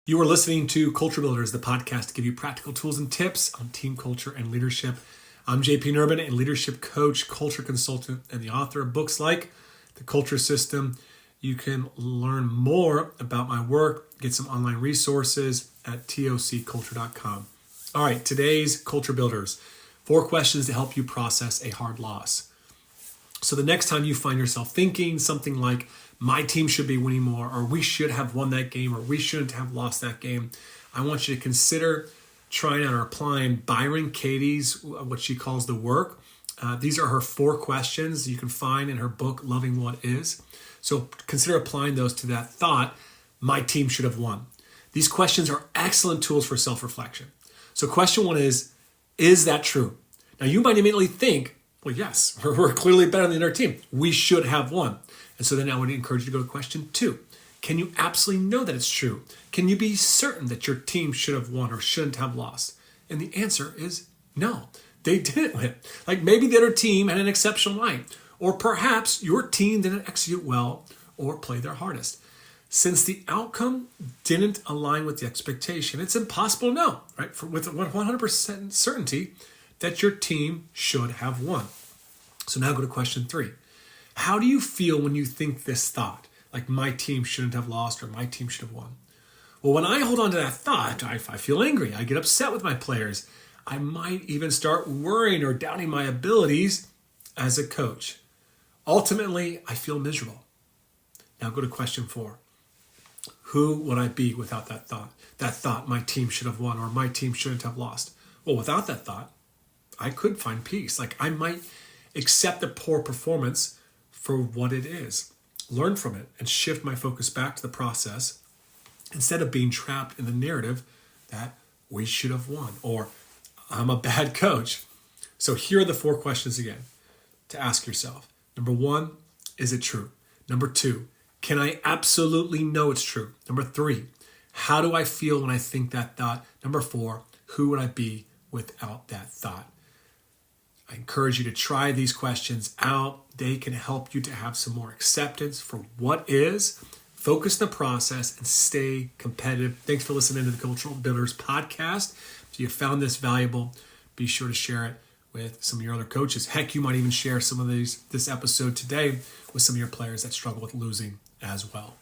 You are listening to Culture Builders, the podcast to give you practical tools and tips on team culture and leadership. I'm JP Nurbin, a leadership coach, culture consultant, and the author of books like The Culture System. You can learn more about my work, get some online resources at tocculture.com. All right, today's Culture Builders, 4 questions to help you process a hard loss. So the next time you find yourself thinking something like, my team should be winning more, or we should have won that game, or we shouldn't have lost that game, I want you to consider trying out or applying Byron Katie's, what she calls the work. These are her 4 questions you can find in her book, Loving What Is. So consider applying those to that thought, my team should have won. These questions are excellent tools for self-reflection. So question 1 is that true? Now you might immediately think, well, yes, we're clearly better than our team. We should have won. And so then I would encourage you to go to question 2. Can you absolutely know that it's true? Can you be certain that your team should have won or shouldn't have lost? And the answer is no, they didn't win. Like maybe the other team had an exceptional night, or perhaps your team didn't execute well or play their hardest. Since the outcome didn't align with the expectation, it's impossible to know, right? With 100% certainty that your team should have won. So now go to question 3. How do you feel when you think this thought, like my team shouldn't have lost or my team should have won? Well, when I hold on to that thought, I feel angry. I get upset with my players. I might even start worrying or doubting my abilities as a coach. Ultimately, I feel miserable. Now go to question 4. Who would I be without that thought? That thought, my team should have won or my team shouldn't have lost. Well, without that thought, I could find peace. Like I might accept the poor performance for what it is, learn from it, and shift my focus back to the process instead of being trapped in the narrative that we should have won or I'm a bad coach. So here are the 4 questions again to ask yourself. Number 1, is it true? Number 2, can I absolutely know it's true? Number 3, how do I feel when I think that thought? Number 4, who would I be without that thought? I encourage you to try these questions out. They can help you to have some more acceptance for what is, focus on the process, and stay competitive. Thanks for listening to the Cultural Builders podcast. If you found this valuable, be sure to share it with some of your other coaches. Heck, you might even share some of this episode today with some of your players that struggle with losing as well.